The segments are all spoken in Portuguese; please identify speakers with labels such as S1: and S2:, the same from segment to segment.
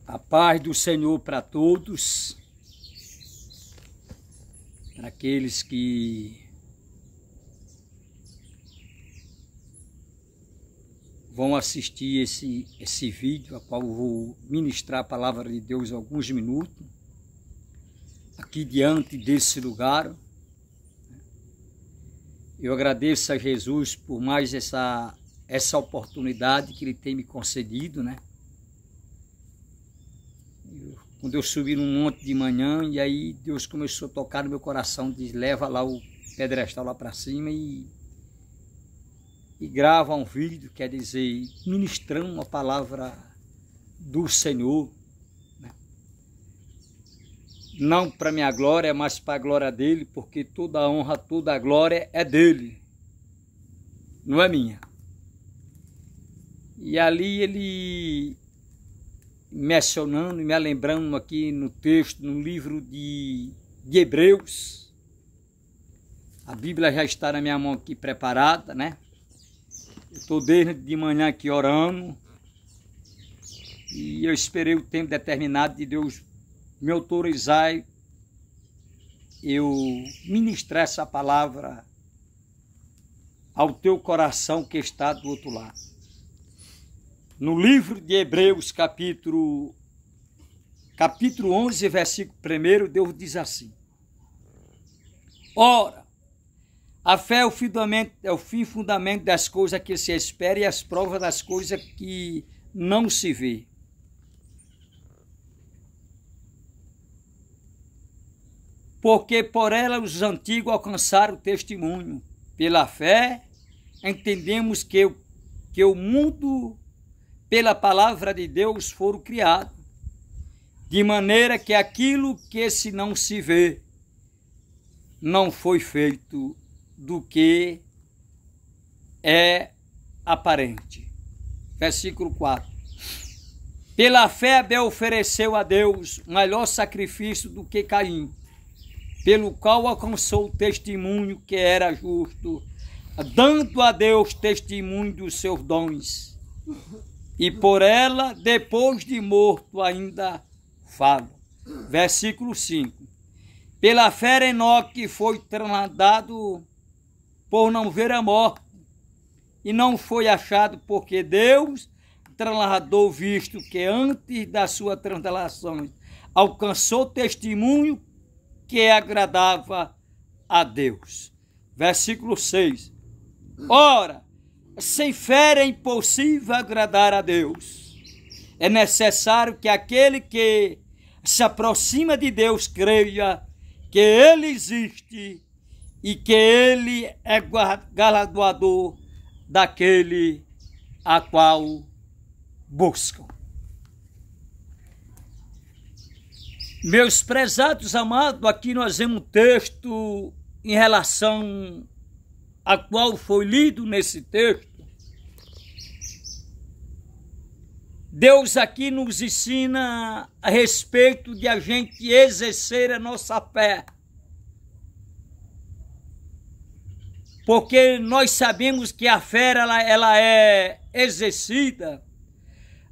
S1: A paz do Senhor para todos, para aqueles que vão assistir esse vídeo, a qual eu vou ministrar a palavra de Deus em alguns minutos, aqui diante desse lugar. Eu agradeço a Jesus por mais essa oportunidade que Ele tem me concedido, né? Quando eu subi num monte de manhã, e aí Deus começou a tocar no meu coração, diz, leva lá o pedestal lá para cima e grava um vídeo, quer dizer, ministrando uma palavra do Senhor, né? Não para minha glória, mas para a glória dele, porque toda a honra, toda a glória é dele, não é minha. E ali ele mencionando e me lembrando aqui no texto, no livro de Hebreus. A Bíblia já está na minha mão aqui preparada, né? Eu estou desde de manhã aqui orando e eu esperei o tempo determinado de Deus me autorizar eu ministrar essa palavra ao teu coração que está do outro lado. No livro de Hebreus, capítulo 11, versículo 1, Deus diz assim: ora, a fé é o fim fundamento das coisas que se espera e as provas das coisas que não se vê. Porque por ela os antigos alcançaram o testemunho. Pela fé, entendemos que o mundo, pela palavra de Deus, foram criados, de maneira que aquilo que se não se vê não foi feito do que é aparente. Versículo 4. Pela fé Abel ofereceu a Deus maior sacrifício do que Caim, pelo qual alcançou o testemunho que era justo, dando a Deus testemunho dos seus dons. E por ela, depois de morto, ainda falo. Versículo 5. Pela fé Enoque foi trasladado por não ver a morte, e não foi achado porque Deus trasladou, visto que antes da sua translação alcançou testemunho que agradava a Deus. Versículo 6. Ora, sem fé é impossível agradar a Deus. É necessário que aquele que se aproxima de Deus creia que Ele existe e que Ele é galardoador daquele a qual buscam. Meus prezados amados, aqui nós vemos um texto em relação a qual foi lido nesse texto. Deus aqui nos ensina a respeito de a gente exercer a nossa fé. Porque nós sabemos que a fé ela é exercida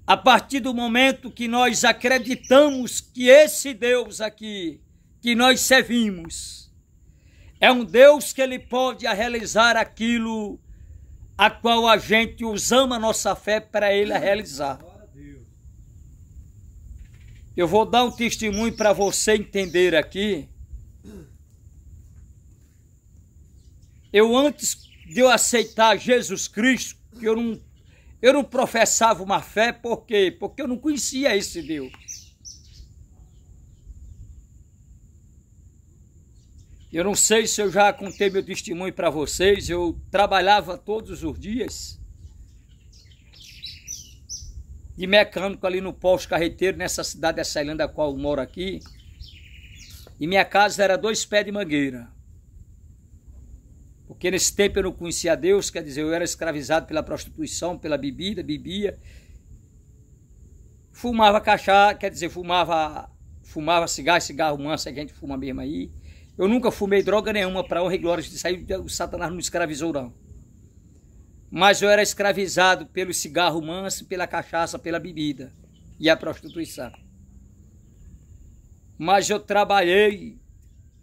S1: a partir do momento que nós acreditamos que esse Deus aqui, que nós servimos, é um Deus que Ele pode realizar aquilo a qual a gente usamos a nossa fé para Ele realizar. Eu vou dar um testemunho para você entender aqui. Eu, antes de eu aceitar Jesus Cristo, que eu não professava uma fé, por quê? Porque eu não conhecia esse Deus. Eu não sei se eu já contei meu testemunho para vocês, eu trabalhava todos os dias de mecânico ali no posto carreteiro, nessa cidade de Açailândia, da qual eu moro aqui, e minha casa era 2 pés de mangueira. Porque nesse tempo eu não conhecia Deus, quer dizer, eu era escravizado pela prostituição, pela bebida, bebia. Fumava cachaça, quer dizer, fumava cigarro manso, que a gente fuma mesmo aí. Eu nunca fumei droga nenhuma para honra e glória de sair, o Satanás não me escravizou não. mas eu era escravizado pelo cigarro manso, pela cachaça, pela bebida e a prostituição. Mas eu trabalhei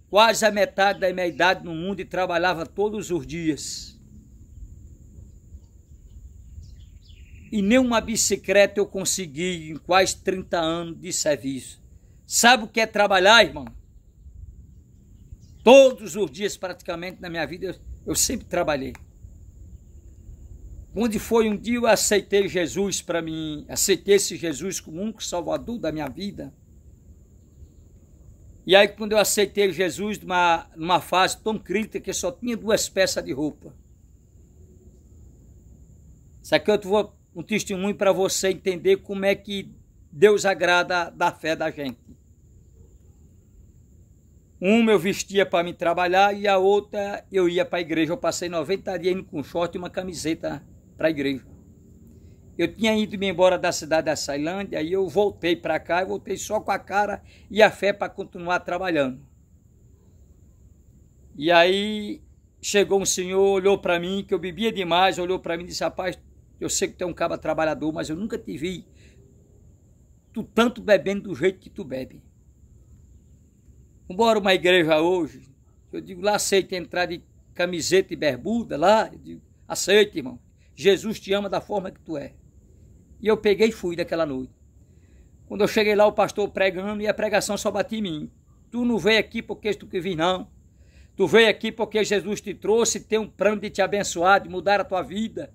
S1: quase a metade da minha idade no mundo e trabalhava todos os dias. E nem uma bicicleta eu consegui em quase 30 anos de serviço. Sabe o que é trabalhar, irmão? Todos os dias praticamente na minha vida eu sempre trabalhei. Onde foi um dia eu aceitei Jesus para mim, aceitei esse Jesus como único salvador da minha vida. E aí quando eu aceitei Jesus numa fase tão crítica que só tinha 2 peças de roupa. Isso aqui eu vou um testemunho para você entender como é que Deus agrada da fé da gente. Uma eu vestia para me trabalhar e a outra eu ia para a igreja. Eu passei 90 dias indo com short e uma camiseta para a igreja. Eu tinha ido me embora da cidade da Ceilândia, aí eu voltei para cá, eu voltei só com a cara e a fé para continuar trabalhando. E aí chegou um senhor, olhou para mim, que eu bebia demais, olhou para mim e disse: rapaz, eu sei que tu é um cara trabalhador, mas eu nunca te vi tu tanto bebendo do jeito que tu bebe. Embora uma igreja hoje, eu digo, lá aceita entrar de camiseta e bermuda, lá, eu digo, aceita, irmão. Jesus te ama da forma que tu é. E eu peguei e fui daquela noite. Quando eu cheguei lá, o pastor pregando e a pregação só batia em mim. Tu não veio aqui porque tu que vim, não. Tu veio aqui porque Jesus te trouxe, tem um plano de te abençoar, de mudar a tua vida.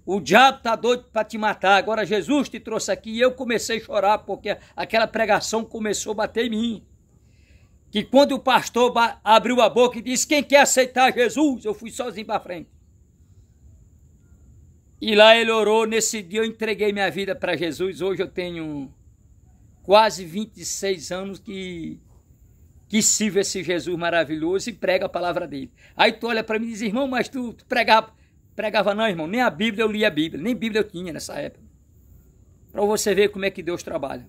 S1: O diabo está doido para te matar, agora Jesus te trouxe aqui. E eu comecei a chorar porque aquela pregação começou a bater em mim. Que quando o pastor abriu a boca e disse: quem quer aceitar Jesus? Eu fui sozinho para frente. E lá ele orou, nesse dia eu entreguei minha vida para Jesus. Hoje eu tenho quase 26 anos que sirvo esse Jesus maravilhoso e prego a palavra dele. Aí tu olha para mim e diz: irmão, mas tu pregava não, irmão, nem a Bíblia eu lia a Bíblia, nem Bíblia eu tinha nessa época. Para você ver como é que Deus trabalha.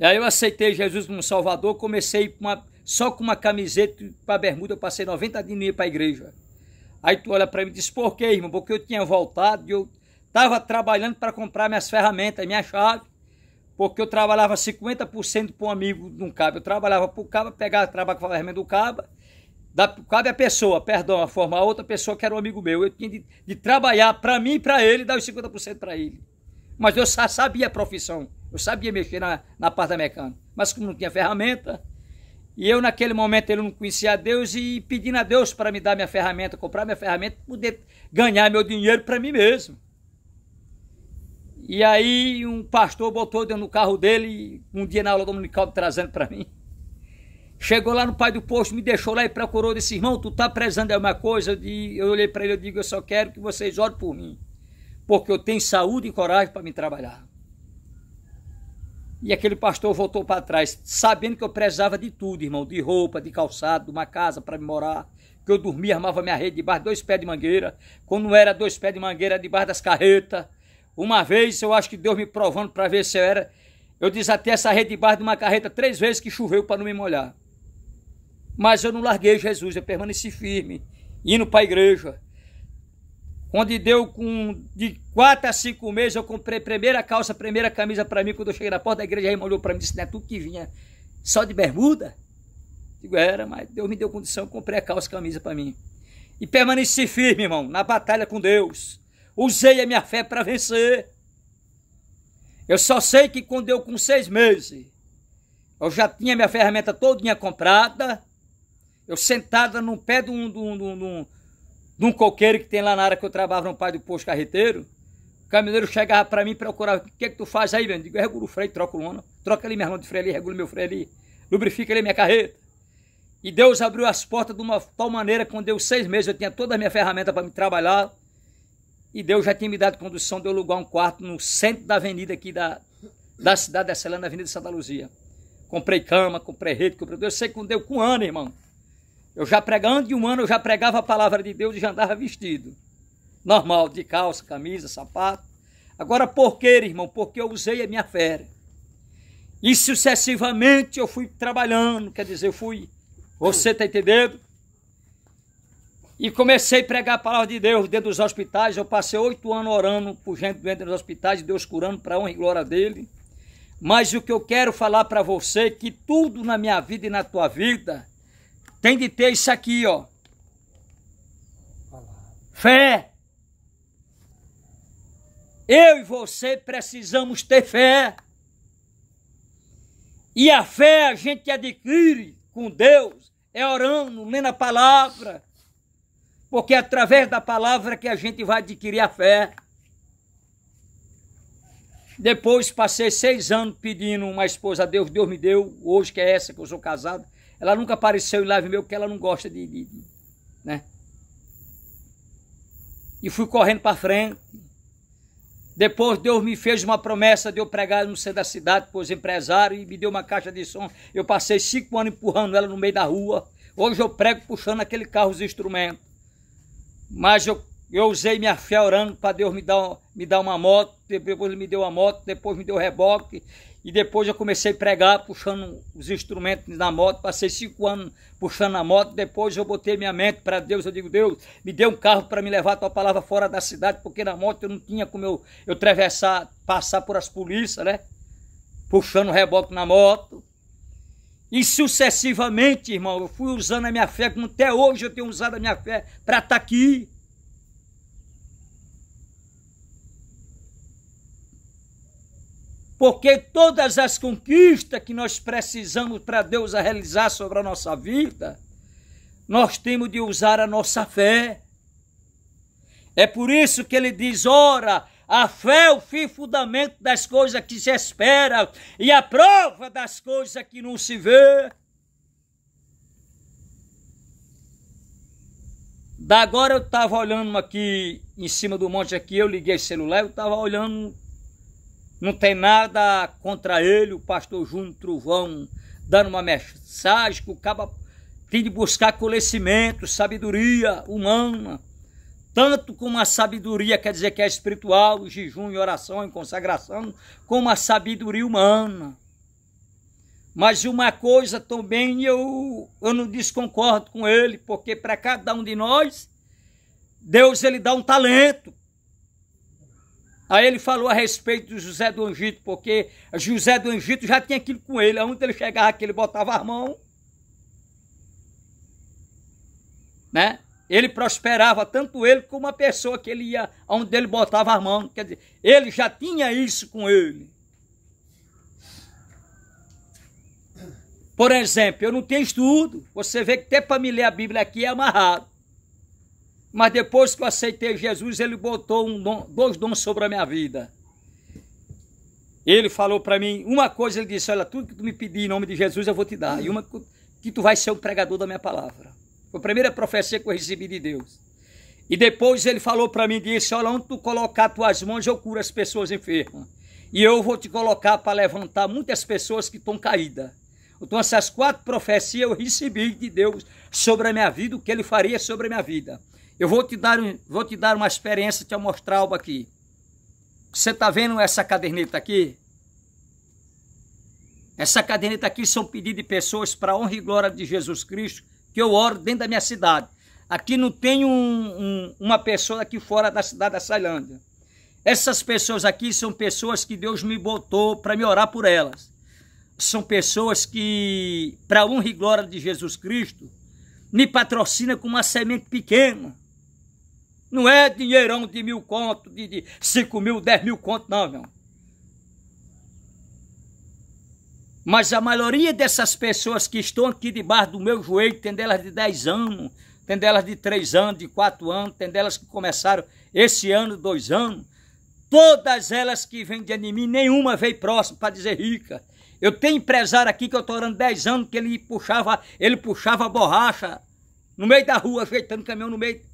S1: E aí eu aceitei Jesus como Salvador, comecei só com uma camiseta para bermuda, eu passei 90 dias para a igreja. Aí tu olha para mim e diz: por quê, irmão? Porque eu tinha voltado e eu estava trabalhando para comprar minhas ferramentas, minha chave, porque eu trabalhava 50% para um amigo de um cabo. Eu trabalhava para o cabo, trabalhava com a ferramenta do cabo, o cabo é a pessoa, perdão, a forma, a outra pessoa que era um amigo meu. Eu tinha de trabalhar para mim e para ele, dar os 50% para ele. Mas eu sabia a profissão, eu sabia mexer na parte da mecânica, mas como não tinha ferramenta, e eu naquele momento ele não conhecia a Deus e pedindo a Deus para me dar minha ferramenta, comprar minha ferramenta, poder ganhar meu dinheiro para mim mesmo. E aí um pastor botou dentro do carro dele, um dia na aula dominical trazendo para mim. Chegou lá no pai do posto, me deixou lá e procurou, disse: irmão, tu tá prezando alguma coisa? Eu olhei para ele e digo: eu só quero que vocês orem por mim, porque eu tenho saúde e coragem para me trabalhar. E aquele pastor voltou para trás, sabendo que eu precisava de tudo, irmão, de roupa, de calçado, de uma casa para me morar, que eu dormia, armava minha rede debaixo de 2 pés de mangueira, quando não era 2 pés de mangueira, debaixo das carretas. Uma vez, eu acho que Deus me provando para ver se eu desatei essa rede debaixo de uma carreta 3 vezes que choveu para não me molhar. Mas eu não larguei Jesus, eu permaneci firme, indo para a igreja. Quando deu de 4 a 5 meses, eu comprei a primeira calça, a primeira camisa para mim. Quando eu cheguei na porta da igreja, ele olhou para mim e disse: não é tu que vinha só de bermuda? Digo: era, mas Deus me deu condição, eu comprei a calça e camisa para mim. E permaneci firme, irmão, na batalha com Deus. Usei a minha fé para vencer. Eu só sei que quando eu com 6 meses, eu já tinha minha ferramenta todinha comprada, eu sentada no pé de um coqueiro que tem lá na área que eu trabalhava no pai do posto carreteiro. O caminhoneiro chegava para mim e procurava: o que é que tu faz aí, velho? Eu digo: eu regulo o freio, troco lona, troca ali minha lona de freio ali, regulo meu freio ali, lubrifica ali minha carreta. E Deus abriu as portas de uma tal maneira que quando deu 6 meses eu tinha toda a minha ferramenta para me trabalhar. E Deus já tinha me dado condução de eu alugar um quarto no centro da avenida aqui da cidade da Ceilândia, na Avenida Santa Luzia. Comprei cama, comprei rede, eu sei que quando deu com 1 ano, irmão. Eu já pregando de 1 ano, eu já pregava a palavra de Deus e já andava vestido. Normal, de calça, camisa, sapato. Agora por quê, irmão? Porque eu usei a minha fé. E sucessivamente eu fui trabalhando, quer dizer, você está entendendo? E comecei a pregar a palavra de Deus dentro dos hospitais. Eu passei 8 anos orando por gente dentro dos hospitais, Deus curando para a honra e glória dele. Mas o que eu quero falar para você é que tudo na minha vida e na tua vida tem de ter isso aqui, ó. Fé. Eu e você precisamos ter fé. E a fé a gente adquire com Deus, é orando, lendo a palavra. Porque é através da palavra que a gente vai adquirir a fé. Depois passei 6 anos pedindo uma esposa a Deus, Deus me deu, hoje que é essa que eu sou casado. Ela nunca apareceu em live meu porque ela não gosta né? E fui correndo para frente. Depois Deus me fez uma promessa de eu pregar no centro da cidade para os empresários e me deu uma caixa de som. Eu passei 5 anos empurrando ela no meio da rua. Hoje eu prego puxando aquele carro, os instrumentos. Mas eu usei minha fé orando para Deus me dar uma moto. Depois ele me deu uma moto, depois me deu reboque. E depois eu comecei a pregar puxando os instrumentos na moto. Passei 5 anos puxando a moto. Depois eu botei minha mente para Deus. Eu digo, Deus, me dê um carro para me levar a tua palavra fora da cidade. Porque na moto eu não tinha como eu atravessar, passar por as polícias, né? Puxando o reboque na moto. E sucessivamente, irmão, eu fui usando a minha fé. Como até hoje eu tenho usado a minha fé para estar aqui. Porque todas as conquistas que nós precisamos para Deus a realizar sobre a nossa vida, nós temos de usar a nossa fé. É por isso que ele diz, ora, a fé é o fim e fundamento das coisas que se espera e a prova das coisas que não se vê. Da agora eu estava olhando aqui, em cima do monte aqui, eu liguei o celular, eu estava olhando. Não tem nada contra ele, o pastor Júnior Trovão, dando uma mensagem que o cabo tem de buscar conhecimento, sabedoria humana. Tanto como a sabedoria, quer dizer que é espiritual, o jejum, e oração, e consagração, como a sabedoria humana. Mas uma coisa também eu não desconcordo com ele, porque para cada um de nós, Deus ele dá um talento. Aí ele falou a respeito do José do Egito, porque José do Egito já tinha aquilo com ele. Onde ele chegava aqui, ele botava as mãos. Né? Ele prosperava, tanto ele como a pessoa que ele ia, onde ele botava as mãos. Quer dizer, ele já tinha isso com ele. Por exemplo, eu não tenho estudo. Você vê que até para me ler a Bíblia aqui é amarrado. Mas depois que eu aceitei Jesus, ele botou 2 dons sobre a minha vida. Ele falou para mim, uma coisa, ele disse, olha, tudo que tu me pedir em nome de Jesus eu vou te dar. E uma que tu vai ser o pregador da minha palavra. Foi a primeira profecia que eu recebi de Deus. E depois ele falou para mim, disse, olha, onde tu colocar tuas mãos, eu curo as pessoas enfermas. E eu vou te colocar para levantar muitas pessoas que estão caídas. Então essas 4 profecias eu recebi de Deus sobre a minha vida, o que ele faria sobre a minha vida. Eu vou te dar uma experiência, te mostrar algo aqui. Você está vendo essa caderneta aqui? Essa caderneta aqui são pedidos de pessoas para a honra e glória de Jesus Cristo, que eu oro dentro da minha cidade. Aqui não tem uma pessoa aqui fora da cidade da Ceilândia. Essas pessoas aqui são pessoas que Deus me botou para me orar por elas. São pessoas que, para a honra e glória de Jesus Cristo, me patrocina com uma semente pequena. Não é dinheirão de 1.000 contos, de 5.000, 10.000 contos, não, meu. Mas a maioria dessas pessoas que estão aqui debaixo do meu joelho, tem delas de 10 anos, tem delas de 3 anos, de 4 anos, tem delas que começaram esse ano, 2 anos. Todas elas que vêm diante de mim, nenhuma veio próximo para dizer rica. Eu tenho empresário aqui que eu estou orando 10 anos, que ele puxava borracha no meio da rua, ajeitando caminhão no meio.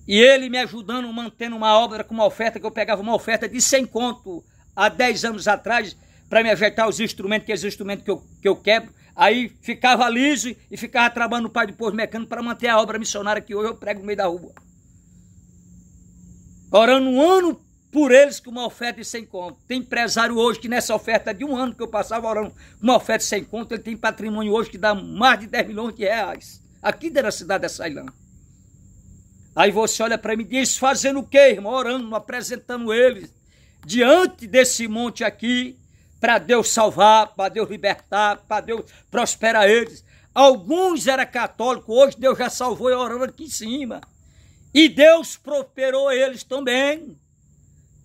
S1: E ele me ajudando, mantendo uma obra com uma oferta, que eu pegava uma oferta de 100 conto há 10 anos atrás, para me ajeitar os instrumentos, que é os instrumentos que eu quebro. Aí ficava liso e ficava trabalhando no pai de poço mecânico para manter a obra missionária que hoje eu prego no meio da rua. Orando 1 ano por eles com uma oferta de 100 conto. Tem empresário hoje que nessa oferta de 1 ano que eu passava orando uma oferta de 100 conto, ele tem patrimônio hoje que dá mais de 10 milhões de reais. aqui da cidade de Ceilão. Aí você olha para mim e diz, fazendo o quê, irmão? Orando, apresentando eles diante desse monte aqui, para Deus salvar, para Deus libertar, para Deus prosperar eles. Alguns eram católicos, hoje Deus já salvou e orando aqui em cima. E Deus prosperou eles também.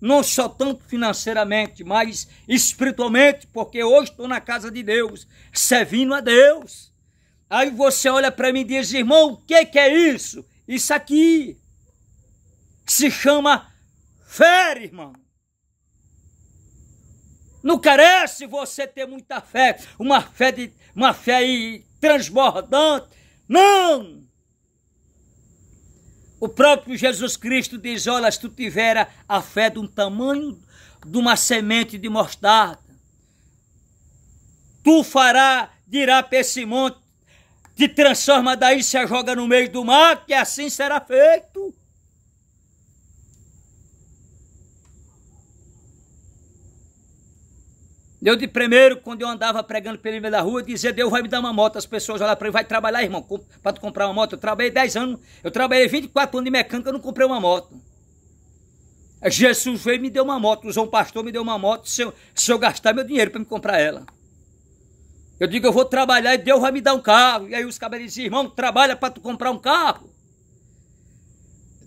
S1: Não só tanto financeiramente, mas espiritualmente, porque hoje estou na casa de Deus, servindo a Deus. Aí você olha para mim e diz, irmão, o que é isso? Isso aqui se chama fé, irmão. Não carece você ter muita fé, uma fé aí transbordante. Não! O próprio Jesus Cristo diz, olha, se tu tiver a fé de um tamanho de uma semente de mostarda, tu dirá para esse monte, te transforma daí, se joga no meio do mar, que assim será feito. Eu de primeiro, quando eu andava pregando pelo meio da rua, dizia, Deus vai me dar uma moto. As pessoas olhavam para mim, vai trabalhar, irmão, para tu comprar uma moto. Eu trabalhei 10 anos, eu trabalhei 24 anos de mecânica, eu não comprei uma moto. Jesus veio e me deu uma moto, usou um pastor, me deu uma moto, se eu gastar meu dinheiro para me comprar ela. Eu digo, eu vou trabalhar e Deus vai me dar um carro. E aí os cabelos diziam, irmão, trabalha para tu comprar um carro.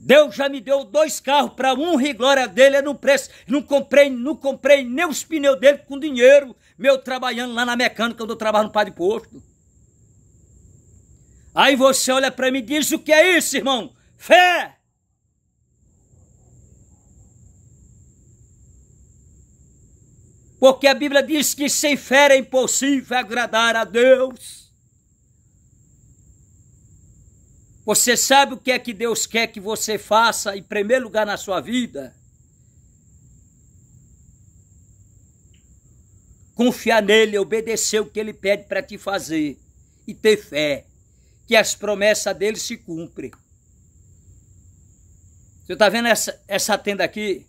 S1: Deus já me deu 2 carros para honra e glória dele, é no preço. Não comprei nem os pneus dele com dinheiro meu trabalhando lá na mecânica, onde eu trabalho no Padre Posto. Aí você olha para mim e diz, o que é isso, irmão? Fé! Porque a Bíblia diz que sem fé é impossível agradar a Deus. Você sabe o que é que Deus quer que você faça em primeiro lugar na sua vida? Confiar nele, obedecer o que ele pede para te fazer e ter fé, que as promessas dele se cumprem. Você está vendo essa tenda aqui?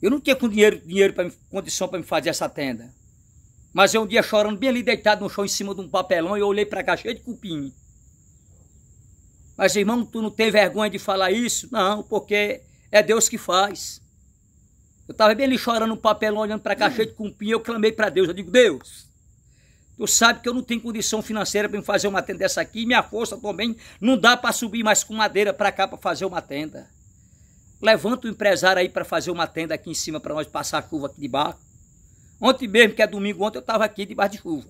S1: Eu não tinha condição para me fazer essa tenda. Mas eu um dia chorando bem ali deitado no chão em cima de um papelão e eu olhei para cá cheio de cupim. Mas, irmão, tu não tem vergonha de falar isso? Não, porque é Deus que faz. Eu estava bem ali chorando no papelão, olhando para cá cheio de cupim, eu clamei para Deus. Eu digo, Deus, tu sabe que eu não tenho condição financeira para me fazer uma tenda dessa aqui, e minha força também não dá para subir mais com madeira para cá para fazer uma tenda. Levanta o empresário aí para fazer uma tenda aqui em cima para nós passar a chuva aqui debaixo. Ontem mesmo, que é domingo, ontem eu estava aqui debaixo de chuva.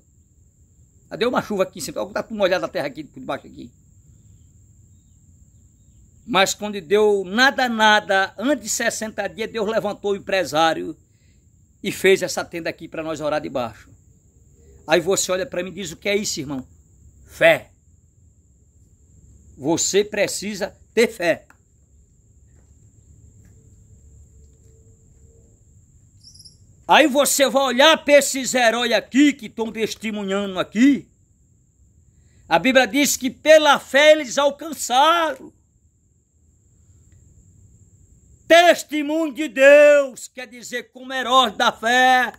S1: Deu uma chuva aqui em cima, está tudo molhado a terra aqui debaixo aqui. Mas quando deu nada, antes de 60 dias, Deus levantou o empresário e fez essa tenda aqui para nós orar debaixo. Aí você olha para mim e diz, o que é isso, irmão? Fé. Você precisa ter fé. Aí você vai olhar para esses heróis aqui que estão testemunhando aqui. A Bíblia diz que pela fé eles alcançaram. Testemunho de Deus, quer dizer, como heróis da fé.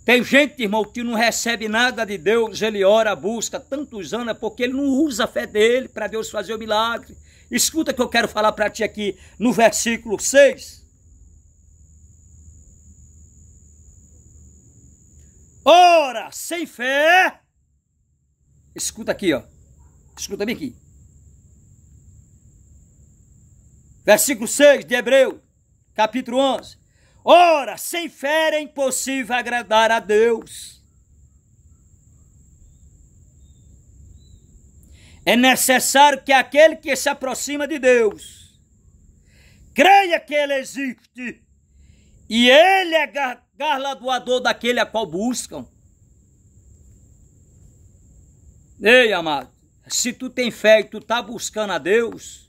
S1: Tem gente, irmão, que não recebe nada de Deus, ele ora, busca tantos anos, porque ele não usa a fé dele para Deus fazer o milagre. Escuta o que eu quero falar para ti aqui no versículo 6. Ora, sem fé, escuta aqui, ó. Escuta bem aqui. Versículo 6 de Hebreus, capítulo 11. Ora, sem fé é impossível agradar a Deus. É necessário que aquele que se aproxima de Deus creia que Ele existe e Ele é galardoador daquele a qual buscam. Ei, amado, se tu tem fé e tu está buscando a Deus,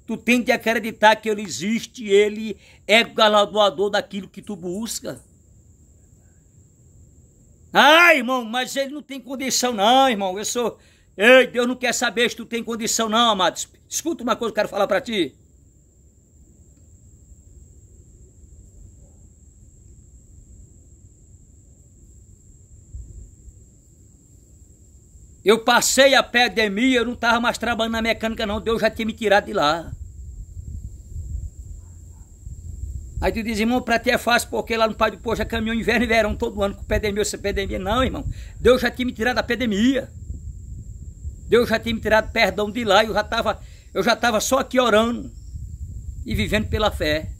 S1: tu tem de acreditar que Ele existe e Ele é galardoador daquilo que tu busca. Ah, irmão, mas Ele não tem condição não, irmão. Ei, Deus não quer saber se tu tem condição não, amado. Escuta uma coisa que eu quero falar para ti. Eu passei a pandemia, eu não estava mais trabalhando na mecânica não, Deus já tinha me tirado de lá. Aí tu diz, irmão, para ti é fácil, porque lá no Pai do Povo já caminhou inverno e verão todo ano com pandemia, sem pandemia. Não, irmão, Deus já tinha me tirado da pandemia. Deus já tinha me tirado perdão de lá, eu já estava só aqui orando e vivendo pela fé.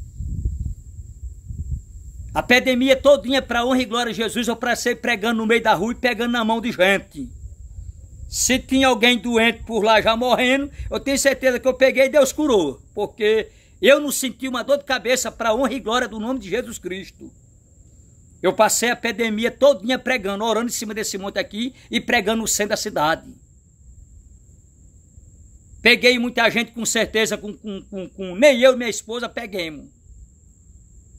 S1: A pandemia todinha para honra e glória de Jesus, eu passei pregando no meio da rua e pegando na mão de gente. Se tinha alguém doente por lá já morrendo, eu tenho certeza que eu peguei e Deus curou, porque eu não senti uma dor de cabeça para honra e glória do nome de Jesus Cristo. Eu passei a pandemia todinha pregando, orando em cima desse monte aqui e pregando no centro da cidade. Peguei muita gente com certeza, nem eu e minha esposa peguemos.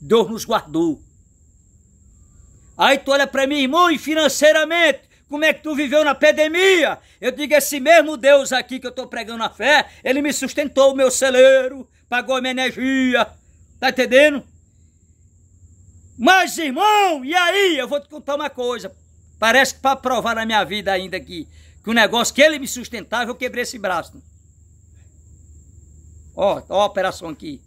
S1: Deus nos guardou. Aí tu olha para mim, irmão, e financeiramente, como é que tu viveu na pandemia? Eu digo, esse mesmo Deus aqui que eu estou pregando a fé, ele me sustentou o meu celeiro, pagou a minha energia, tá entendendo? Mas, irmão, e aí? Eu vou te contar uma coisa. Parece que para provar na minha vida ainda que o negócio que ele me sustentava, eu quebrei esse braço. Ó a operação aqui.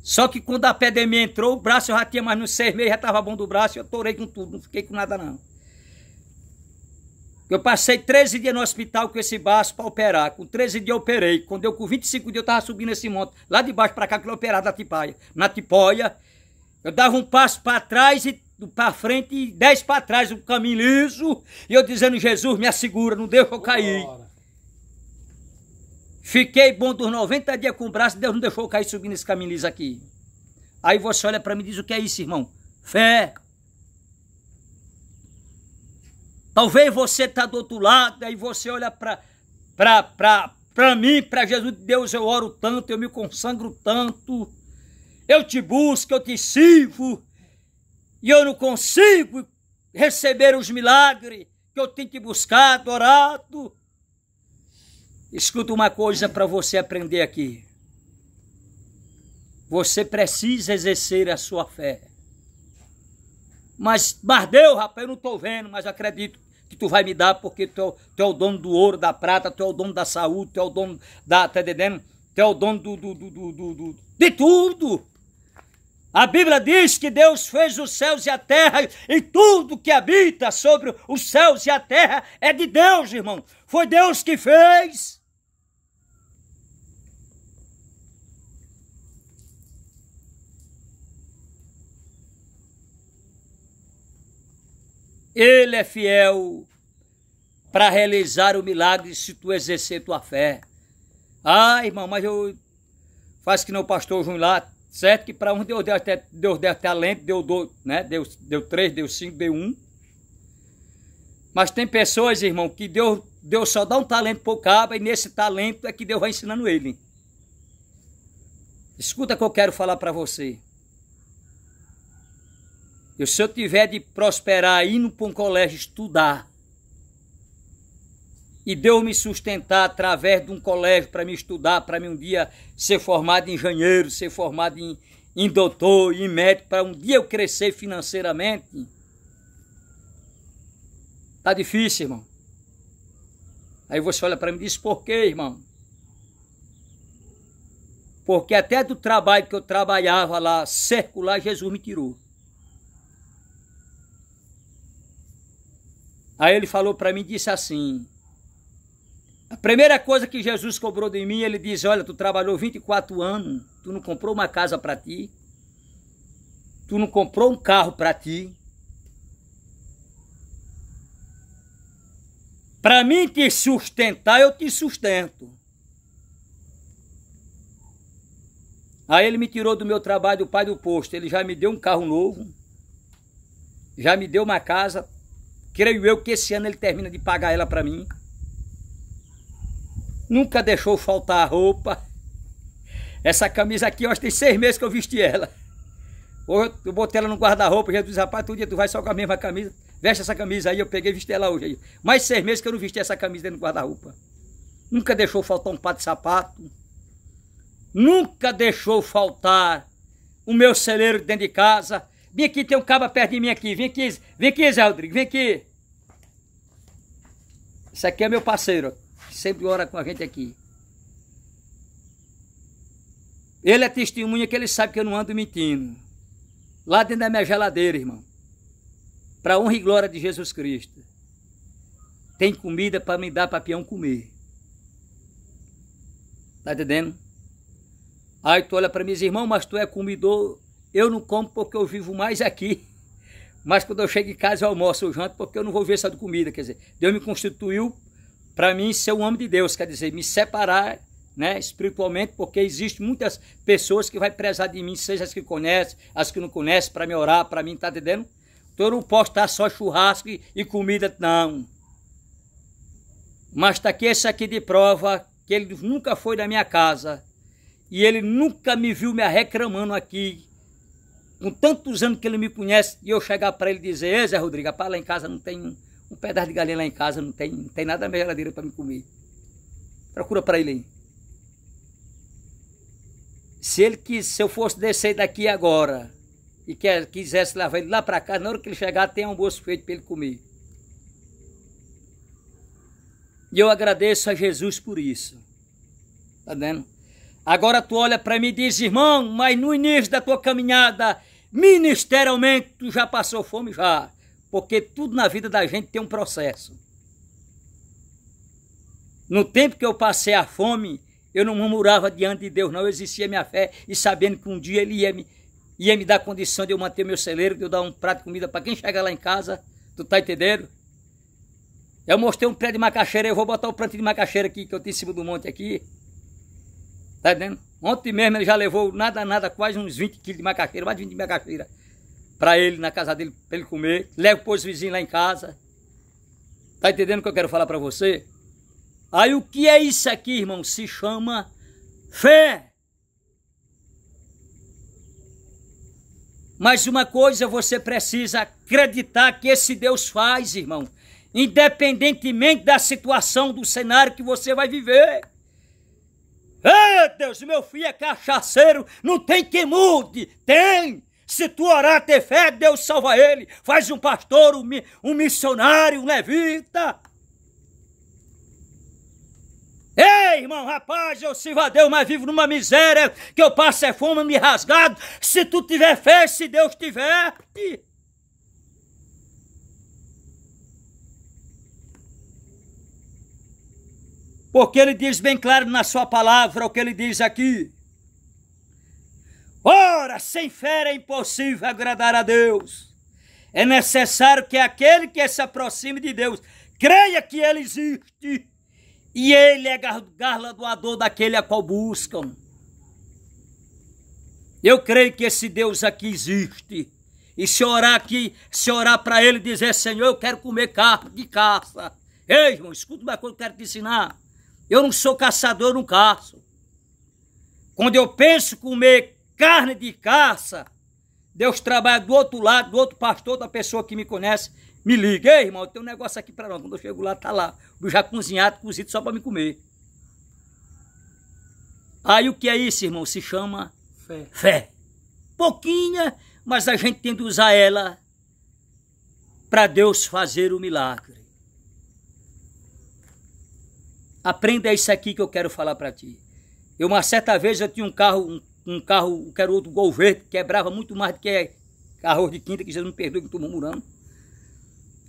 S1: Só que quando a pandemia entrou, o braço eu já tinha mais uns 6 meses, já estava bom do braço, eu torei com tudo, não fiquei com nada não. Eu passei 13 dias no hospital com esse braço para operar, com 13 dias eu operei, quando eu com 25 dias eu estava subindo esse monte, lá de baixo para cá, que eu operava da tipaia. Na tipóia, eu dava um passo para trás e para frente e 10 para trás, um caminho liso, e eu dizendo, Jesus, me assegura, não deixa eu cair. Fiquei bom dos 90 dias com o braço, Deus não deixou eu cair subindo esse caminho liso aqui. Aí você olha para mim e diz, o que é isso, irmão? Fé. Talvez você está do outro lado, aí você olha para mim, para Jesus, Deus, eu oro tanto, eu me consagro tanto, eu te busco, eu te sirvo, e eu não consigo receber os milagres que eu tenho que buscar, adorado. Escuta uma coisa para você aprender aqui. Você precisa exercer a sua fé. Mas Deus, rapaz, eu não estou vendo, mas acredito que tu vai me dar, porque tu é o dono do ouro, da prata, tu é o dono da saúde, tu é o dono da, tá entendendo? Tu é o dono de tudo. A Bíblia diz que Deus fez os céus e a terra, e tudo que habita sobre os céus e a terra é de Deus, irmão. Foi Deus que fez. Ele é fiel para realizar o milagre se tu exercer tua fé. Ah, irmão, mas eu faço que não o pastor João lá, certo? Que para um Deus deu talento, deu 2, né? Deu 3, deu 5, deu 1. Mas tem pessoas, irmão, que Deus só dá um talento para o cabo, e nesse talento é que Deus vai ensinando ele. Escuta o que eu quero falar para você. E se eu tiver de prosperar indo para um colégio estudar, e Deus me sustentar através de um colégio para me estudar, para mim um dia ser formado em engenheiro, ser formado em doutor, em médico, para um dia eu crescer financeiramente, tá difícil, irmão. Aí você olha para mim e diz, por quê, irmão? Porque até do trabalho que eu trabalhava lá, circular, Jesus me tirou. Aí ele falou para mim, disse assim, a primeira coisa que Jesus cobrou de mim, ele disse, olha, tu trabalhou 24 anos, tu não comprou uma casa para ti, tu não comprou um carro para ti. Para mim te sustentar, eu te sustento. Aí ele me tirou do meu trabalho do pai do posto, ele já me deu um carro novo, já me deu uma casa. Creio eu que esse ano ele termina de pagar ela para mim. Nunca deixou faltar a roupa. Essa camisa aqui, eu acho que tem 6 meses que eu vesti ela. Hoje eu botei ela no guarda-roupa, Jesus disse, rapaz, todo dia tu vai só com a mesma camisa. Veste essa camisa aí, eu peguei e vesti ela hoje. Mais 6 meses que eu não vesti essa camisa dentro do guarda-roupa. Nunca deixou faltar um par de sapato. Nunca deixou faltar o meu celeiro dentro de casa. Vem aqui, tem um cabo perto de mim aqui. Vem aqui, Zé Rodrigo, vem aqui. Esse aqui é meu parceiro, que sempre ora com a gente aqui. Ele é testemunha que ele sabe que eu não ando mentindo. Lá dentro da minha geladeira, irmão. Para honra e glória de Jesus Cristo. Tem comida para me dar para peão comer. Tá entendendo? Aí tu olha para mim e diz, irmão, mas tu é comidor. Eu não como porque eu vivo mais aqui. Mas quando eu chego em casa eu almoço, eu janto, porque eu não vou ver só de comida. Quer dizer, Deus me constituiu para mim ser um homem de Deus. Quer dizer, me separar, né, espiritualmente, porque existem muitas pessoas que vai prezar de mim, seja as que conhecem, as que não conhecem, para me orar, para mim, tá entendendo? Então eu não posso estar só churrasco e comida, não. Mas está aqui esse aqui de prova, que ele nunca foi na minha casa. E ele nunca me viu me reclamando aqui. Com tantos anos que ele me conhece, e eu chegar para ele e dizer, ei, Zé Rodrigo, rapaz, lá em casa não tem um pedaço de galinha lá em casa, não tem nada na minha geladeira para me comer. Procura para ele aí. Se eu fosse descer daqui agora e quisesse levar ele lá para cá, na hora que ele chegar, tem um almoço feito para ele comer. E eu agradeço a Jesus por isso. Tá vendo? Agora tu olha para mim e diz, irmão, mas no início da tua caminhada, ministerialmente, tu já passou fome? Já. Porque tudo na vida da gente tem um processo. No tempo que eu passei a fome, eu não murmurava diante de Deus, não. Eu existia minha fé e sabendo que um dia Ele ia me dar condição de eu manter meu celeiro, de eu dar um prato de comida para quem chegar lá em casa. Tu tá entendendo? Eu mostrei um pé de macaxeira, eu vou botar o plantio de macaxeira aqui, que eu tenho em cima do monte aqui. Tá entendendo? Ontem mesmo ele já levou nada, quase uns 20 quilos de macaxeira, mais de 20 de macaxeira, para ele, na casa dele, para ele comer. Levo para os vizinhos lá em casa. Tá entendendo o que eu quero falar para você? Aí o que é isso aqui, irmão? Se chama fé. Mas uma coisa você precisa acreditar que esse Deus faz, irmão. Independentemente da situação, do cenário que você vai viver. Ei, Deus, meu filho é cachaceiro, não tem quem mude. Tem. Se tu orar, ter fé, Deus salva ele. Faz um pastor, um missionário, um levita. Ei, irmão, rapaz, eu sirvo a Deus, mas vivo numa miséria, que eu passo é fome, me rasgado. Se tu tiver fé, se Deus tiver... Porque ele diz bem claro na sua palavra o que ele diz aqui. Ora, sem fé é impossível agradar a Deus. É necessário que aquele que se aproxime de Deus creia que Ele existe. E Ele é galardoador daquele a qual buscam. Eu creio que esse Deus aqui existe. E se orar aqui, se orar para Ele e dizer, Senhor, eu quero comer carne de caça. Ei, irmão, escuta uma coisa que eu quero te ensinar. Eu não sou caçador, eu não caço. Quando eu penso comer carne de caça, Deus trabalha do outro lado, do outro pastor, da pessoa que me conhece, me liga. Ei, irmão, tem um negócio aqui para nós. Quando eu chego lá, tá lá. Já cozinhado, cozido só para me comer. Aí o que é isso, irmão? Se chama fé. Fé. Pouquinha, mas a gente tem de usar ela para Deus fazer o milagre. Aprenda isso aqui que eu quero falar para ti. Uma certa vez eu tinha um carro, que era outro Gol Verde, quebrava muito mais do que arroz de quinta, que Jesus me perdoe que estou murmurando.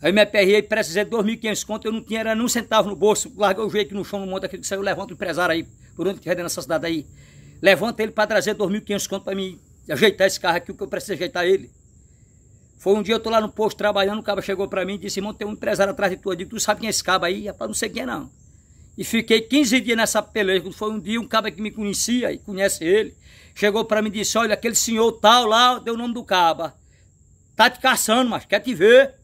S1: Aí me aperrei, precisei de 2.500 conto, eu não tinha era nem um centavo no bolso, larguei o jeito aqui no chão, no monte, aquele que saiu, levanta o empresário aí, por onde estiver nessa cidade aí. Levanta ele para trazer 2.500 conto para mim ajeitar esse carro aqui, o que eu preciso ajeitar ele. Foi um dia eu tô lá no posto trabalhando, o cabo chegou para mim e disse, irmão, tem um empresário atrás de tu. Eu digo, tu sabe quem é esse cabo aí? Rapaz, não sei quem é não. E fiquei 15 dias nessa peleja. Foi um dia um cabo que me conhecia e conhece ele. Chegou para mim e disse, olha, aquele senhor tal lá, deu o nome do cabo. Tá te caçando, mas quer te ver.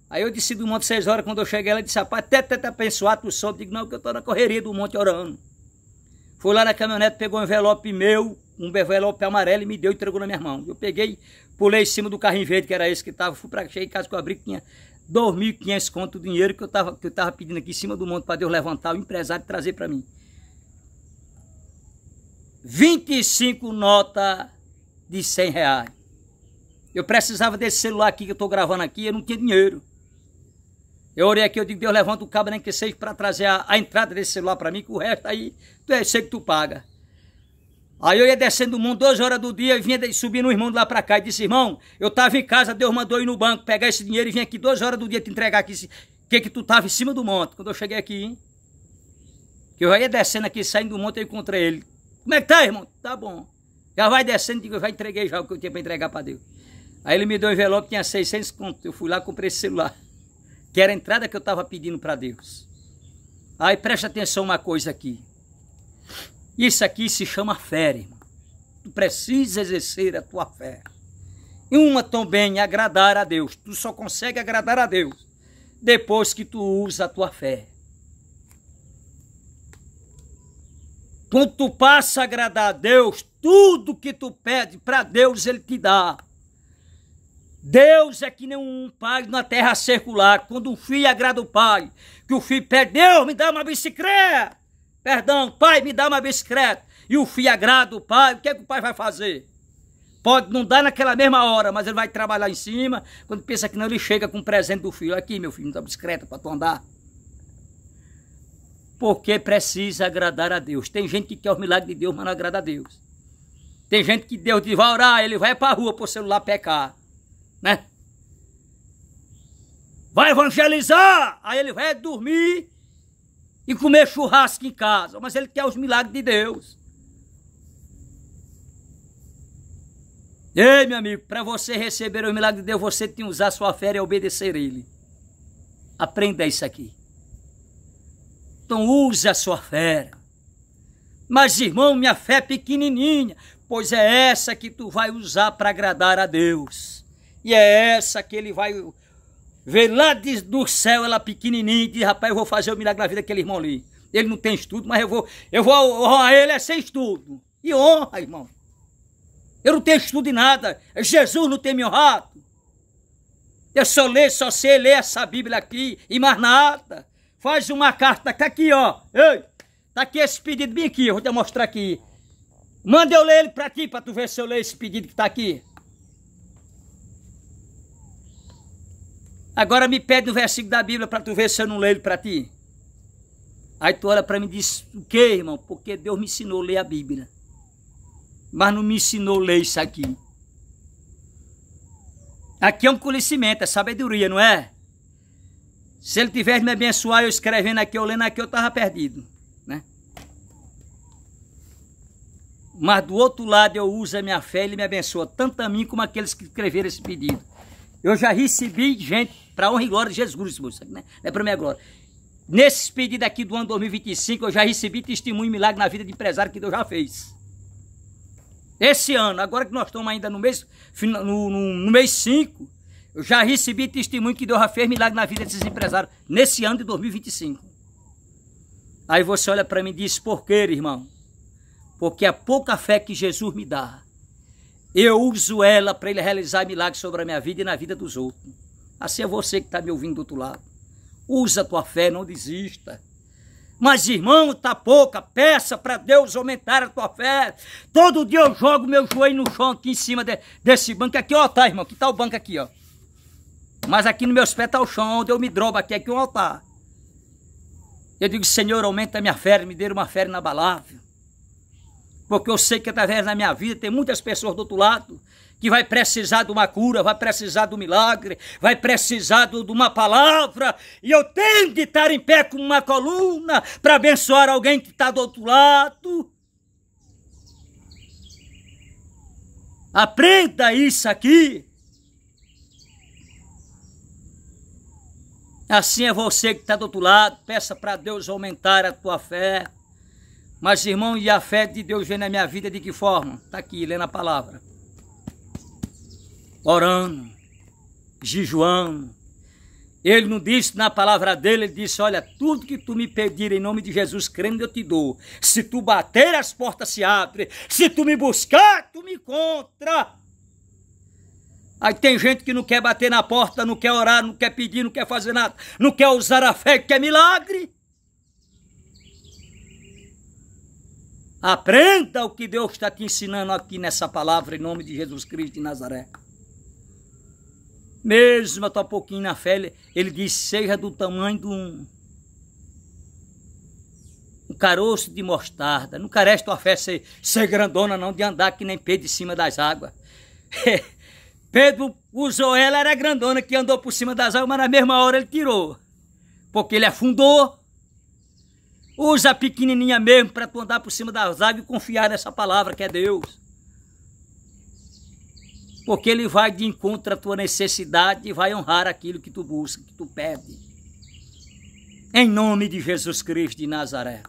S1: Aí eu disse do monte 6 horas, quando eu cheguei, ela disse, rapaz, até abençoado, tu soube. Digo, não, que eu tô na correria do monte orando. Fui lá na caminhonete, pegou um envelope meu, um envelope amarelo e me deu e entregou na minha mão. Eu peguei, pulei em cima do carrinho verde, que era esse que tava, fui para chegar em casa que eu abri, que tinha 2.500 conto de dinheiro que eu tava pedindo aqui em cima do monte para Deus levantar, o empresário trazer para mim. 25 notas de 100 reais. Eu precisava desse celular aqui que eu estou gravando aqui, eu não tinha dinheiro. Eu orei aqui, eu digo, Deus, levanta o cabo, nem que seja para trazer a entrada desse celular para mim, que o resto aí, sei que tu paga. Aí eu ia descendo do mundo 2 horas do dia e vinha subindo o irmão de lá para cá e disse, irmão, eu estava em casa, Deus mandou ir no banco, pegar esse dinheiro e vim aqui 2 horas do dia te entregar aqui, que tu estava em cima do monte. Quando eu cheguei aqui, hein? Que eu já ia descendo aqui, saindo do monte, eu encontrei ele. Como é que tá, irmão? Tá bom. Já vai descendo, digo, eu já entreguei já o que eu tinha para entregar para Deus. Aí ele me deu um envelope, tinha 600 contos. Eu fui lá e comprei esse celular, que era a entrada que eu estava pedindo para Deus. Aí presta atenção uma coisa aqui. Isso aqui se chama fé, irmão. Tu precisa exercer a tua fé. E uma também, agradar a Deus. Tu só consegue agradar a Deus depois que tu usa a tua fé. Quando tu passa a agradar a Deus, tudo que tu pede para Deus, Ele te dá. Deus é que nem um pai na terra circular. Quando um filho agrada o pai, que o filho pede, Deus, me dá uma bicicleta. Perdão, pai, me dá uma bicicleta. E o filho agrada o pai, o que é que o pai vai fazer? Pode não dar naquela mesma hora, mas ele vai trabalhar em cima. Quando pensa que não, ele chega com o presente do filho. Aqui, meu filho, me dá uma bicicleta para tu andar. Porque precisa agradar a Deus. Tem gente que quer os milagres de Deus, mas não agrada a Deus. Tem gente que Deus diz, vai orar, ele vai para a rua, para o celular pecar. Né? Vai evangelizar, aí ele vai dormir e comer churrasco em casa, mas ele quer os milagres de Deus. Ei, meu amigo, para você receber o milagre de Deus, você tem que usar sua fé e obedecer a Ele. Aprenda isso aqui. Então use a sua fé. Mas, irmão, minha fé é pequenininha, pois é essa que tu vai usar para agradar a Deus. E é essa que Ele vai ver lá do céu, ela pequenininha, e diz, rapaz, eu vou fazer o milagre na vida daquele irmão ali. Ele não tem estudo, mas eu vou honrar ele sem estudo. E honra, irmão. Eu não tenho estudo em nada. Jesus não tem me honrado. Eu só sei ler essa Bíblia aqui e mais nada. Faz uma carta, tá aqui, ó. Ei, tá aqui esse pedido bem aqui, eu vou te mostrar aqui. Manda eu ler ele pra ti, pra tu ver se eu leio esse pedido que tá aqui. Agora me pede um versículo da Bíblia para tu ver se eu não leio ele para ti. Aí tu olha para mim e diz, o quê, irmão? Porque Deus me ensinou a ler a Bíblia. Mas não me ensinou a ler isso aqui. Aqui é um conhecimento, é sabedoria, não é? Se Ele tivesse me abençoar, eu escrevendo aqui, eu lendo aqui, eu estava perdido, né? Mas do outro lado eu uso a minha fé e Ele me abençoa, tanto a mim como aqueles que escreveram esse pedido. Eu já recebi gente, para honra e glória de Jesus, moça, né? Não é para minha glória. Nesse pedido aqui do ano 2025, eu já recebi testemunho e milagre na vida de empresário que Deus já fez. Esse ano, agora que nós estamos ainda no mês 5, eu já recebi testemunho que Deus já fez milagre na vida desses empresários, nesse ano de 2025. Aí você olha para mim e diz, por quê, irmão? Porque a pouca fé que Jesus me dá, eu uso ela para Ele realizar milagres sobre a minha vida e na vida dos outros. Assim é você que está me ouvindo do outro lado. Usa a tua fé, não desista. Mas, irmão, tá pouca, peça para Deus aumentar a tua fé. Todo dia eu jogo meu joelho no chão aqui em cima desse banco. Aqui, ó, tá, irmão, aqui tá o banco aqui, ó. Mas aqui nos meus pés tá o chão, onde eu me drobo aqui um altar. Eu digo, Senhor, aumenta a minha fé, me dê uma fé inabalável. Porque eu sei que através da minha vida tem muitas pessoas do outro lado que vai precisar de uma cura, vai precisar de um milagre, vai precisar de uma palavra. E eu tenho de estar em pé como uma coluna para abençoar alguém que está do outro lado. Aprenda isso aqui. Assim é você que está do outro lado, peça para Deus aumentar a tua fé. Mas, irmão, e a fé de Deus vem na minha vida de que forma? Está aqui, lendo a palavra. Orando, jejuando. Ele não disse na palavra dele, ele disse, olha, tudo que tu me pedir em nome de Jesus, crendo, eu te dou. Se tu bater, as portas se abrem. Se tu me buscar, tu me encontra. Aí tem gente que não quer bater na porta, não quer orar, não quer pedir, não quer fazer nada. Não quer usar a fé, que é milagre. Aprenda o que Deus está te ensinando aqui nessa palavra, em nome de Jesus Cristo de Nazaré. Mesmo eu tô um pouquinho na fé, ele disse, seja do tamanho de um caroço de mostarda. Não carece tua fé ser grandona não, de andar que nem Pedro em cima das águas. Pedro usou ela, era grandona, que andou por cima das águas, mas na mesma hora ele tirou. Porque ele afundou. Usa a pequenininha mesmo para tu andar por cima das águas e confiar nessa palavra que é Deus. Porque ele vai de encontro à tua necessidade e vai honrar aquilo que tu busca, que tu pede. Em nome de Jesus Cristo de Nazaré.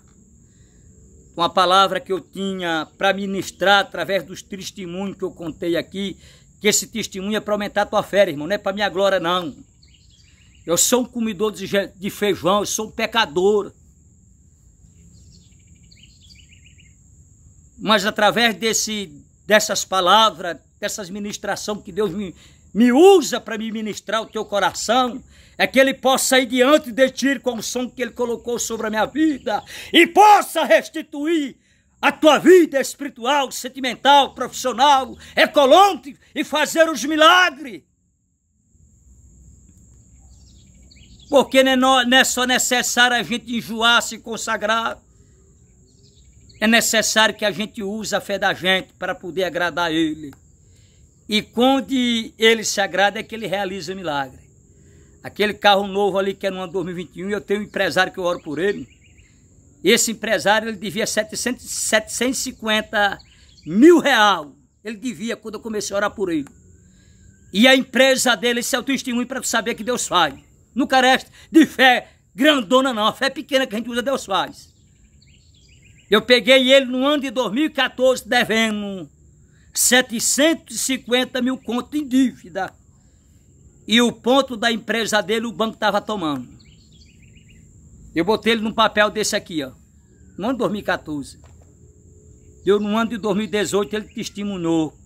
S1: Uma palavra que eu tinha para ministrar através dos testemunhos que eu contei aqui, que esse testemunho é para aumentar a tua fé, irmão, não é para minha glória, não. Eu sou um comedor de feijão, eu sou um pecador. Mas através dessas palavras, dessas ministrações que Deus me usa para me ministrar o teu coração, é que Ele possa ir diante de ti com o som que Ele colocou sobre a minha vida e possa restituir a tua vida espiritual, sentimental, profissional, econômica e fazer os milagres. Porque não é só necessário a gente enjoar, se consagrar. É necessário que a gente use a fé da gente para poder agradar a Ele. E quando Ele se agrada é que Ele realiza o milagre. Aquele carro novo ali que é no ano 2021, eu tenho um empresário que eu oro por ele. Esse empresário, ele devia 750 mil reais. Ele devia quando eu comecei a orar por ele. E a empresa dele, esse é o testemunho para tu saber que Deus faz. Não carece de fé grandona não, a fé pequena que a gente usa, Deus faz. Eu peguei ele no ano de 2014 devendo 750 mil conto em dívida. E o ponto da empresa dele, o banco estava tomando. Eu botei ele num papel desse aqui, ó. No ano de 2014. No ano de 2018 ele testemunhou,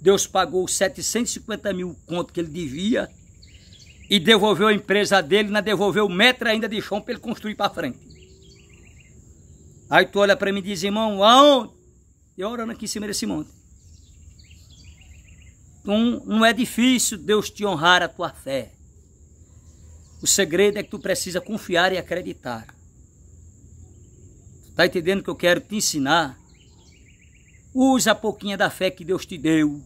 S1: Deus pagou 750 mil conto que ele devia e devolveu a empresa dele, ainda devolveu 1 metro ainda de chão para ele construir para frente. Aí tu olha para mim e diz, irmão, aonde? Eu orando aqui em cima desse monte. Então, não é difícil Deus te honrar a tua fé. O segredo é que tu precisa confiar e acreditar. Está entendendo que eu quero te ensinar? Usa a pouquinha da fé que Deus te deu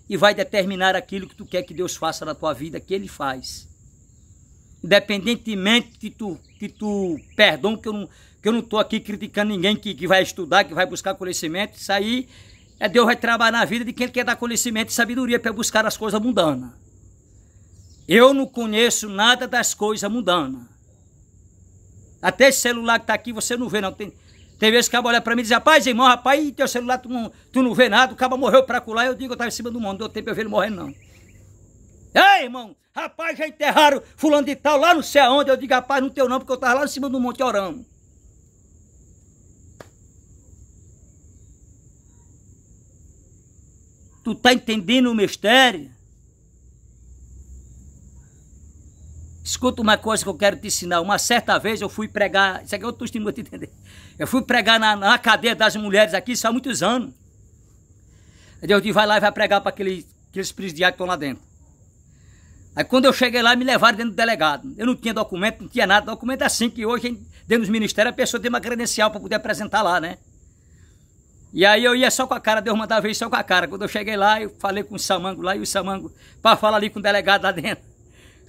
S1: e vai determinar aquilo que tu quer que Deus faça na tua vida, que Ele faz. Independentemente que tu perdão, que eu não estou aqui criticando ninguém que vai estudar, que vai buscar conhecimento, isso aí Deus vai trabalhar na vida de quem quer dar conhecimento e sabedoria para buscar as coisas mundanas. Eu não conheço nada das coisas mundanas. Até esse celular que está aqui você não vê não. Tem vezes que o cabo olha para mim e diz, rapaz, irmão, rapaz, teu celular tu não vê nada, o cabo morreu para colar, eu digo, eu estava em cima do mundo, não deu tempo eu ver ele morrendo não. Ei, irmão, rapaz, já enterraram fulano de tal lá não sei aonde, eu digo, rapaz, não teu não, porque eu estava lá em cima do monte orando. Tu está entendendo o mistério? Escuta uma coisa que eu quero te ensinar. Uma certa vez eu fui pregar, isso aqui é outro testemunho para te entender. Eu fui pregar na cadeia das mulheres aqui, isso há muitos anos. Deus disse, vai lá e vai pregar para aqueles presidiários que estão lá dentro. Aí quando eu cheguei lá, me levaram dentro do delegado. Eu não tinha documento, não tinha nada. Documento é assim, que hoje, dentro dos ministérios, a pessoa tem uma credencial para poder apresentar lá, né? E aí eu ia só com a cara, Deus mandava ir só com a cara. Quando eu cheguei lá, eu falei com o Samango lá, e o Samango, para falar ali com o delegado lá dentro.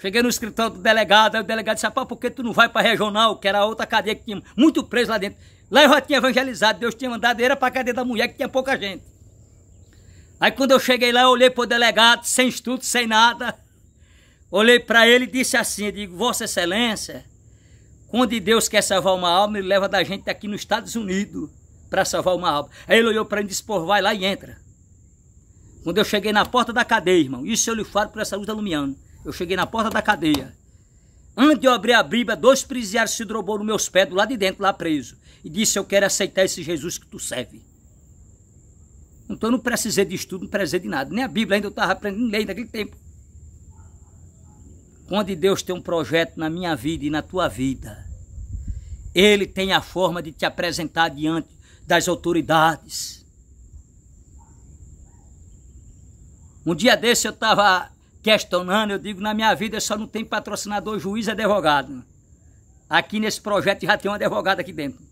S1: Cheguei no escritório do delegado, aí o delegado disse, rapaz, por que tu não vai para a regional, que era a outra cadeia que tinha muito preso lá dentro. Lá eu já tinha evangelizado, Deus tinha mandado, era para a cadeia da mulher, que tinha pouca gente. Aí quando eu cheguei lá, eu olhei para o delegado, sem estudo, sem nada. Olhei para ele e disse assim, eu digo, Vossa Excelência, quando Deus quer salvar uma alma, Ele leva da gente aqui nos Estados Unidos para salvar uma alma. Aí ele olhou para mim e disse, pô, vai lá e entra. Quando eu cheguei na porta da cadeia, irmão, isso eu lhe falo por essa luz alumiando. Eu cheguei na porta da cadeia. Antes de eu abrir a Bíblia, 2 presidiários se dobrou nos meus pés, do lado de dentro, lá preso. E disse, eu quero aceitar esse Jesus que tu serve. Então eu não precisei de estudo, não precisei de nada. Nem a Bíblia ainda eu estava aprendendo lei naquele tempo. Quando Deus tem um projeto na minha vida e na tua vida, Ele tem a forma de te apresentar diante das autoridades. Um dia desse eu estava questionando, eu digo, na minha vida só não tem patrocinador, juiz e advogado. Aqui nesse projeto já tem um advogado aqui dentro.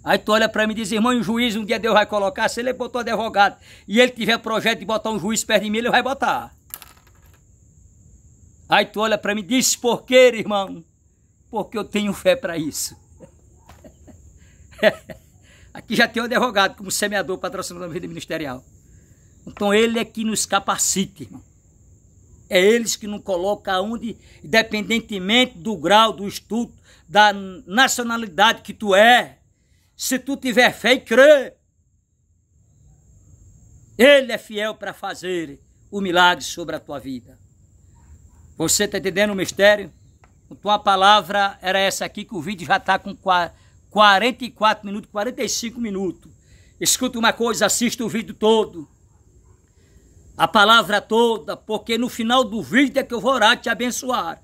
S1: Aí tu olha para mim e diz, irmão, o juiz um dia Deus vai colocar, se ele botou advogado e ele tiver projeto de botar um juiz perto de mim, ele vai botar. Aí tu olha para mim e diz, por quê, irmão? Porque eu tenho fé para isso. Aqui já tem um advogado como semeador, patrocinador da vida ministerial. Então ele é que nos capacita, irmão. É eles que nos colocam onde, independentemente do grau, do estudo, da nacionalidade que tu é, se tu tiver fé e crer, ele é fiel para fazer o milagre sobre a tua vida. Você está entendendo o mistério? Então a palavra era essa aqui, que o vídeo já está com 44 minutos, 45 minutos. Escuta uma coisa, assista o vídeo todo. A palavra toda, porque no final do vídeo é que eu vou orar te abençoar.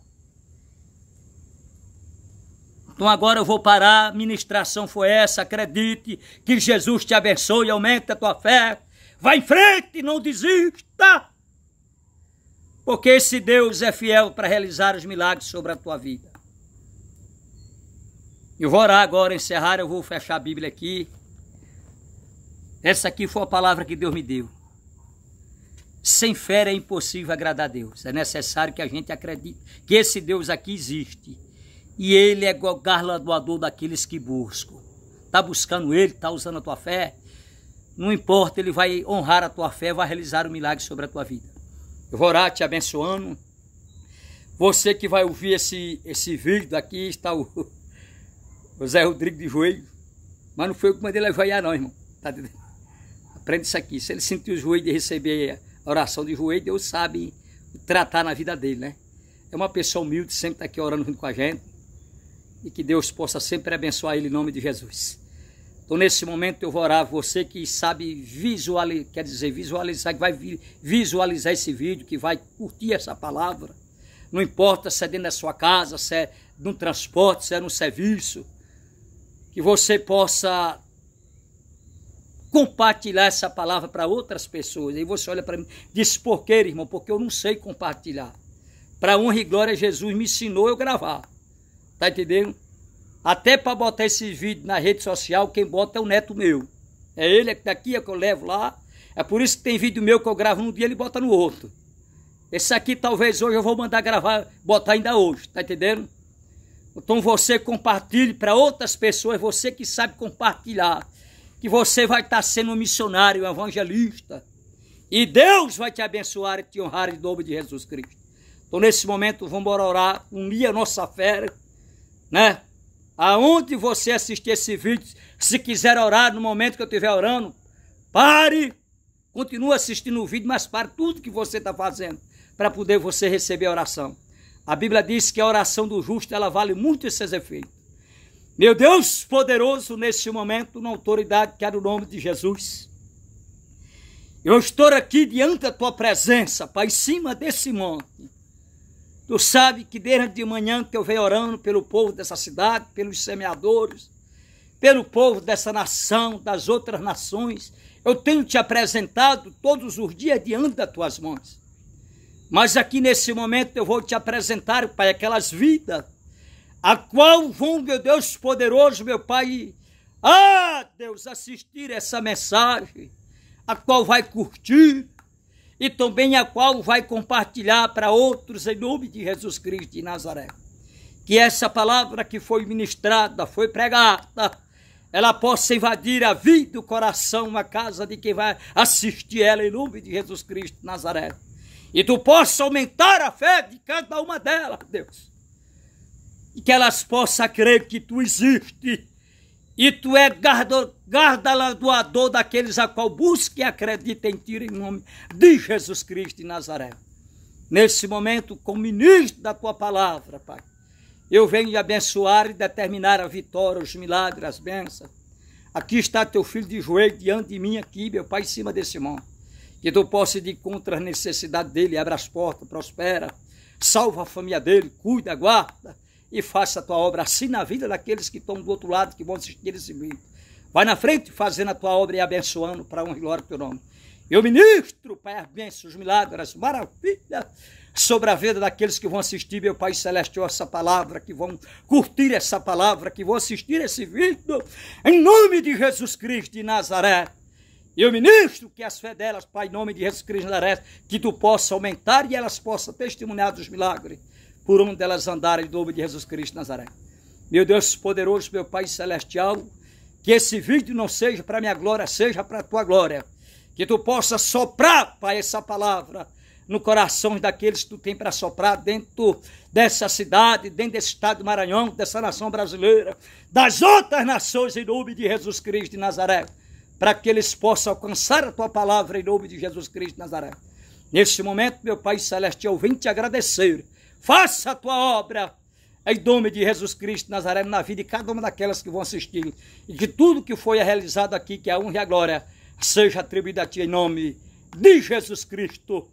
S1: Então agora eu vou parar, a ministração foi essa, acredite, que Jesus te abençoe, aumente a tua fé, vai em frente, não desista, porque esse Deus é fiel para realizar os milagres sobre a tua vida. Eu vou orar agora, encerrar, eu vou fechar a Bíblia aqui. Essa aqui foi a palavra que Deus me deu. Sem fé é impossível agradar a Deus, é necessário que a gente acredite que esse Deus aqui existe. E ele é o galardoador daqueles que buscam. Está buscando ele, está usando a tua fé. Não importa, ele vai honrar a tua fé, vai realizar um milagre sobre a tua vida. Eu vou orar te abençoando. Você que vai ouvir esse vídeo daqui, está o Zé Rodrigo de joelho. Mas não foi eu que mandei ele ajoelhar não, irmão. Tá entendendo? Aprende isso aqui. Se ele sentir o joelho de receber a oração de joelho, Deus sabe tratar na vida dele, né? É uma pessoa humilde, sempre está aqui orando junto com a gente. E que Deus possa sempre abençoar ele em nome de Jesus. Então nesse momento eu vou orar, você que sabe visualizar, que vai visualizar esse vídeo, que vai curtir essa palavra. Não importa se é dentro da sua casa, se é no transporte, se é no serviço. Que você possa compartilhar essa palavra para outras pessoas. Aí você olha para mim e diz, por quê, irmão? Porque eu não sei compartilhar. Para honra e glória, Jesus me ensinou eu gravar. Tá entendendo? Até para botar esse vídeo na rede social, quem bota é o neto meu. É ele daqui, é que eu levo lá. É por isso que tem vídeo meu que eu gravo num dia, ele bota no outro. Esse aqui talvez hoje eu vou mandar gravar, botar ainda hoje, tá entendendo? Então você compartilhe para outras pessoas, você que sabe compartilhar, que você vai estar sendo um missionário, um evangelista. E Deus vai te abençoar e te honrar em nome de Jesus Cristo. Então nesse momento vamos orar, unir a nossa fé, né? Aonde você assistir esse vídeo, se quiser orar no momento que eu estiver orando, pare, continue assistindo o vídeo, mas pare tudo que você está fazendo, para poder você receber a oração. A Bíblia diz que a oração do justo, ela vale muito esses efeitos. Meu Deus poderoso, nesse momento, na autoridade que é no nome de Jesus, eu estou aqui diante da tua presença, Pai, em cima desse monte. Tu sabe que desde de manhã que eu venho orando pelo povo dessa cidade, pelos semeadores, pelo povo dessa nação, das outras nações, eu tenho te apresentado todos os dias diante das tuas mãos. Mas aqui nesse momento eu vou te apresentar, Pai, aquelas vidas, a qual vão, meu Deus poderoso, meu Pai, Deus, assistir essa mensagem, a qual vai curtir, e também a qual vai compartilhar para outros em nome de Jesus Cristo de Nazaré. Que essa palavra que foi ministrada, foi pregada, ela possa invadir a vida e o coração, a casa de quem vai assistir ela em nome de Jesus Cristo de Nazaré. E tu possa aumentar a fé de cada uma delas, Deus. E que elas possam crer que tu existes e tu é galardoador daqueles a qual busca e acredita em ti em nome de Jesus Cristo de Nazaré. Nesse momento, como ministro da tua palavra, Pai, eu venho abençoar e determinar a vitória, os milagres, as bênçãos. Aqui está teu filho de joelho diante de mim aqui, meu Pai, em cima desse monte. Que tu possa ir contra as necessidades dele, abra as portas, prospera, salva a família dele, cuida, guarda e faça a tua obra assim na vida daqueles que estão do outro lado, que vão assistir esse vídeo. Vai na frente fazendo a tua obra e abençoando para honra e glória do teu nome. Eu ministro, Pai, as bênçãos, os milagres, maravilha, sobre a vida daqueles que vão assistir, meu Pai Celestial, essa palavra, que vão curtir essa palavra, que vão assistir esse vídeo, em nome de Jesus Cristo de Nazaré. Eu ministro que as fé delas, Pai, em nome de Jesus Cristo de Nazaré, que tu possa aumentar e elas possam testemunhar dos milagres, por onde elas andarem, em nome de Jesus Cristo de Nazaré. Meu Deus poderoso, meu Pai Celestial, que esse vídeo não seja para minha glória, seja para a tua glória. Que tu possa soprar, Pai, essa palavra no coração daqueles que tu tem para soprar dentro dessa cidade, dentro desse estado do Maranhão, dessa nação brasileira, das outras nações, em nome de Jesus Cristo de Nazaré, para que eles possam alcançar a tua palavra em nome de Jesus Cristo de Nazaré. Nesse momento, meu Pai Celestial, vem te agradecer. Faça a tua obra em nome de Jesus Cristo de Nazaré na vida de cada uma daquelas que vão assistir. E que tudo que foi realizado aqui, que é a honra e a glória, seja atribuída a ti em nome de Jesus Cristo.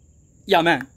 S1: E amém.